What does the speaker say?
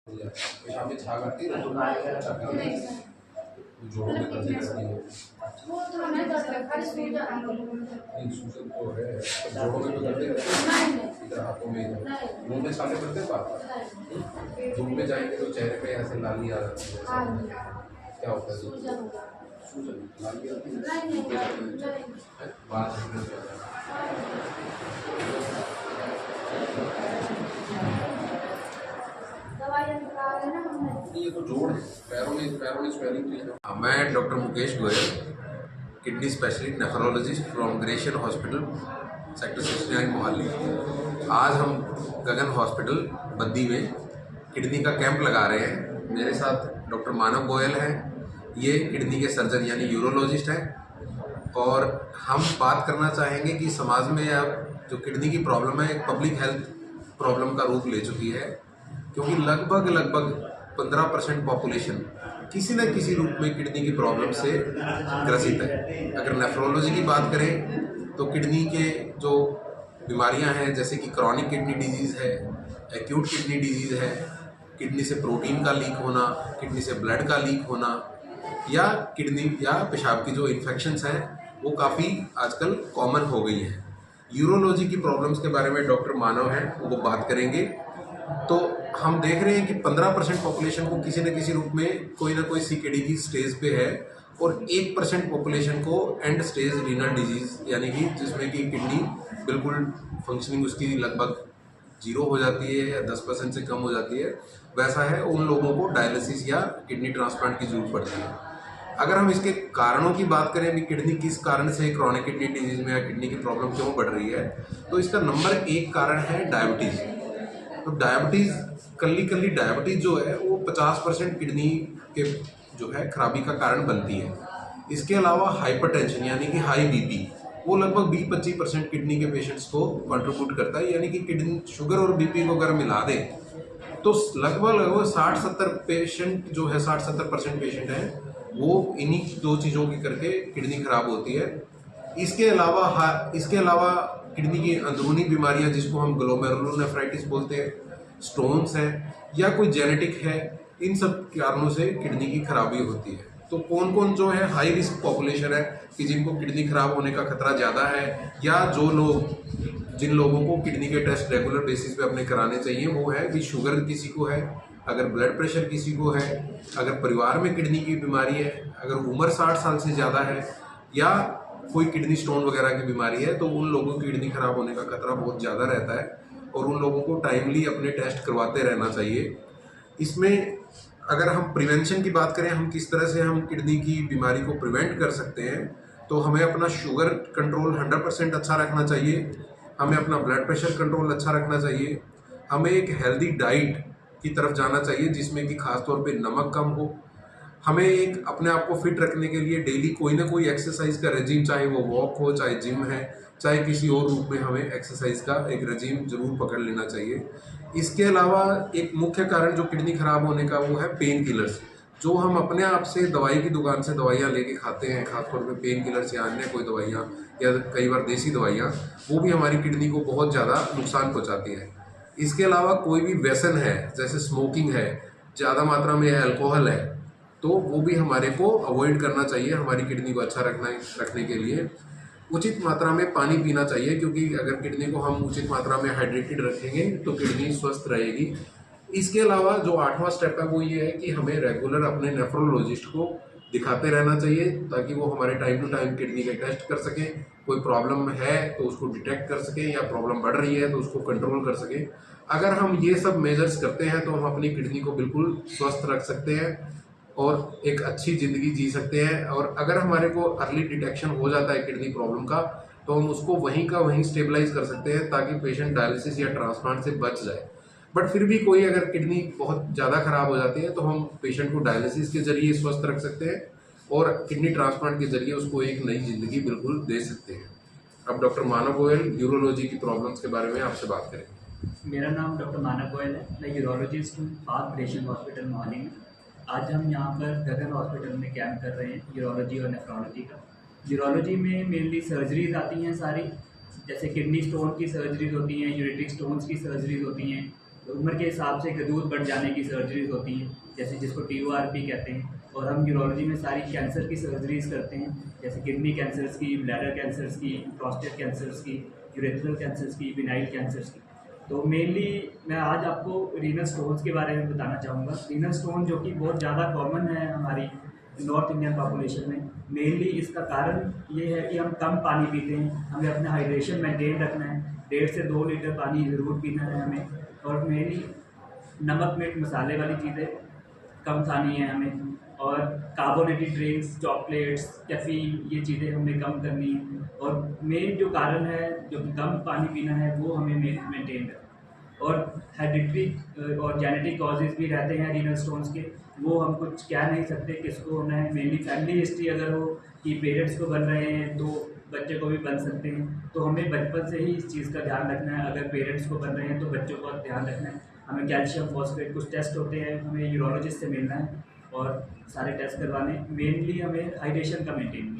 पेशाब में छाग आती है जोड़ों में दर्द रहती है। नहीं सूजन तो है, जोड़ों में तो दर्द रहती है, इधर हाथों में इधर मुंह में छाले पड़ते हैं बार बार। धूप में जाएंगे तो चेहरे पे ऐसे लाली आ जाती है। क्या होता है? सूजन लाली आती है, बाल झड़ने से आता है। ये तो जोड़ है, पैरों में स्वेलिंग तो है। मैं doctor Mukesh Goyal, kidney specialist nephrologist from Grecian hospital sector 69 Mohali. आज हम गगन हॉस्पिटल बद्दी में किडनी का कैंप लगा रहे हैं। मेरे साथ डॉक्टर मानव गोयल हैं, ये किडनी के सर्जन यानी यूरोलॉजिस्ट हैं। और हम बात करना चाहेंगे कि समाज में अब जो किडनी की प्रॉब्लम है एक पब्लिक हेल्थ प्रॉब्लम का रूप ले चुकी है, क्योंकि लगभग 15% पॉपुलेशन किसी न किसी रूप में किडनी की प्रॉब्लम से ग्रसित है। अगर नेफ्रोलॉजी की बात करें तो किडनी के जो बीमारियां हैं जैसे कि क्रॉनिक किडनी डिजीज़ है, एक्यूट किडनी डिजीज़ है, किडनी से प्रोटीन का लीक होना, किडनी से ब्लड का लीक होना, या किडनी या पेशाब की जो इन्फेक्शंस हैं वो काफ़ी आजकल कॉमन हो गई हैं। यूरोलॉजी की प्रॉब्लम्स के बारे में डॉक्टर मानव हैं, वो बात करेंगे। तो हम देख रहे हैं कि 15% पॉपुलेशन को किसी न किसी रूप में कोई ना कोई सीकेडी की स्टेज पे है, और 1% पॉपुलेशन को एंड स्टेज रीनल डिजीज यानी कि जिसमें कि किडनी बिल्कुल फंक्शनिंग उसकी लगभग 0 हो जाती है या 10% से कम हो जाती है, वैसा है। उन लोगों को डायलिसिस या किडनी ट्रांसप्लांट की जरूरत पड़ती है। अगर हम इसके कारणों की बात करें कि किडनी किस कारण से क्रोनिक किडनी डिजीज में या किडनी की प्रॉब्लम क्यों बढ़ रही है, तो इसका नंबर 1 कारण है डायबिटीज़। तो डायबिटीज़ कल्ली डायबिटीज़ जो है वो 50% किडनी के जो है खराबी का कारण बनती है। इसके अलावा हाइपरटेंशन यानी कि हाई बीपी, वो लगभग 20-25% किडनी के पेशेंट्स को कंट्रीब्यूट करता है। यानी कि किडनी शुगर और बीपी को अगर मिला दें तो लगभग 60-70 पेशेंट जो है 60-70% पेशेंट हैं वो इन्हीं 2 चीज़ों के करके किडनी खराब होती है। इसके अलावा किडनी की अंदरूनी बीमारियां जिसको हम ग्लोमेरुलोनेफ्राइटिस बोलते हैं, स्टोन्स हैं या कोई जेनेटिक है, इन सब कारणों से किडनी की खराबी होती है। तो कौन कौन जो है हाई रिस्क पॉपुलेशन है कि जिनको किडनी खराब होने का खतरा ज़्यादा है, या जिन लोगों को किडनी के टेस्ट रेगुलर बेसिस पे अपने कराने चाहिए, वो है कि शुगर किसी को है, अगर ब्लड प्रेशर किसी को है, अगर परिवार में किडनी की बीमारी है, अगर उम्र 60 साल से ज़्यादा है, या कोई किडनी स्टोन वगैरह की बीमारी है, तो उन लोगों की किडनी खराब होने का खतरा बहुत ज़्यादा रहता है और उन लोगों को टाइमली अपने टेस्ट करवाते रहना चाहिए। इसमें अगर हम प्रिवेंशन की बात करें, हम किस तरह से हम किडनी की बीमारी को प्रिवेंट कर सकते हैं, तो हमें अपना शुगर कंट्रोल 100% अच्छा रखना चाहिए, हमें अपना ब्लड प्रेशर कंट्रोल अच्छा रखना चाहिए, हमें एक हेल्दी डाइट की तरफ जाना चाहिए जिसमें कि खासतौर पे नमक कम हो। हमें एक अपने आप को फिट रखने के लिए डेली कोई ना कोई एक्सरसाइज का रेजिम, चाहे वो वॉक हो, चाहे जिम है, चाहे किसी और रूप में हमें एक्सरसाइज का एक रेजिम जरूर पकड़ लेना चाहिए। इसके अलावा एक मुख्य कारण जो किडनी खराब होने का वो है पेन किलर्स, जो हम अपने आप से दवाई की दुकान से दवाइयाँ लेके खाते हैं, खासतौर पे पेन किलर्स या अन्य कोई दवाइयाँ या कई बार देसी दवाइयाँ, वो भी हमारी किडनी को बहुत ज़्यादा नुकसान पहुँचाती है। इसके अलावा कोई भी व्यसन है, जैसे स्मोकिंग है, ज़्यादा मात्रा में अल्कोहल है, तो वो भी हमारे को अवॉइड करना चाहिए हमारी किडनी को अच्छा रखने के लिए। उचित मात्रा में पानी पीना चाहिए, क्योंकि अगर किडनी को हम उचित मात्रा में हाइड्रेटेड रखेंगे तो किडनी स्वस्थ रहेगी। इसके अलावा जो 8वां स्टेप है वो ये है कि हमें रेगुलर अपने नेफ्रोलॉजिस्ट को दिखाते रहना चाहिए, ताकि वो हमारे टाइम टू टाइम किडनी के टेस्ट कर सकें, कोई प्रॉब्लम है तो उसको डिटेक्ट कर सकें, या प्रॉब्लम बढ़ रही है तो उसको कंट्रोल कर सकें। अगर हम ये सब मेजर्स करते हैं तो हम अपनी किडनी को बिल्कुल स्वस्थ रख सकते हैं और एक अच्छी ज़िंदगी जी सकते हैं। और अगर हमारे को अर्ली डिटेक्शन हो जाता है किडनी प्रॉब्लम का, तो हम उसको वहीं का वहीं स्टेबलाइज कर सकते हैं, ताकि पेशेंट डायलिसिस या ट्रांसप्लांट से बच जाए। बट फिर भी कोई अगर किडनी बहुत ज़्यादा खराब हो जाती है तो हम पेशेंट को डायलिसिस के जरिए स्वस्थ रख सकते हैं और किडनी ट्रांसप्लांट के जरिए उसको एक नई ज़िंदगी बिल्कुल दे सकते हैं। अब डॉक्टर मानव गोयल यूरोलॉजी की प्रॉब्लम्स के बारे में आपसे बात करेंगे। मेरा नाम डॉक्टर मानव गोयल है, मैं यूरोलॉजिस्ट हूँ पाक ग्रेशियन हॉस्पिटल मोहाली में। आज हम यहाँ पर गगन हॉस्पिटल में कैंप कर रहे हैं यूरोलॉजी और नेफ्रोलॉजी का। यूरोलॉजी में मेनली सर्जरीज आती हैं सारी, जैसे किडनी स्टोन की सर्जरीज होती हैं, यूरेट्रिक स्टोन्स की सर्जरीज होती हैं, तो उम्र के हिसाब से दूध बढ़ जाने की सर्जरीज होती हैं, जैसे जिसको TURP कहते हैं। और हम यूरोलॉजी में सारी कैंसर की सर्जरीज करते हैं, जैसे किडनी कैंसर्स की, ब्लैडर कैंसर्स की, प्रोस्टेट कैंसर्स की, यूरेथ्रल कैंसर्स की, विनाइल कैंसर्स की। तो मेनली मैं आज आपको रीनल स्टोन्स के बारे में बताना चाहूँगा। रीनल स्टोन जो कि बहुत ज़्यादा कॉमन है हमारी नॉर्थ इंडियन पॉपुलेशन में। मेनली इसका कारण ये है कि हम कम पानी पीते हैं, हमें अपना हाइड्रेशन मेंटेन रखना है, 1.5 से 2 लीटर पानी ज़रूर पीना है हमें। और मेनली नमक मिर्च मसाले वाली चीज़ें कम खानी है हमें, और कार्बोनेटेड ड्रिंक्स, चॉकलेट्स, कैफ़ीन, ये चीज़ें हमें कम करनी है। और मेन जो कारण है जो कि कम पानी पीना है वो हमें मेंटेन रखना है। और हेरिडिटरी और जेनेटिक कॉजेज़ भी रहते हैं रीनल स्टोन्स के, वो हम कुछ कह नहीं सकते किसको होना है। मेनली फैमिली हिस्ट्री अगर हो कि पेरेंट्स को बन रहे हैं तो बच्चे को भी बन सकते हैं। तो हमें बचपन से ही इस चीज़ का ध्यान रखना है, अगर पेरेंट्स को बन रहे हैं तो बच्चों का ध्यान रखना है। हमें कैल्शियम फॉस्फेट कुछ टेस्ट होते हैं, हमें यूरोलॉजिस्ट से मिलना है और सारे टेस्ट करवाने। मेनली हमें हाइड्रेशन का मेंटेन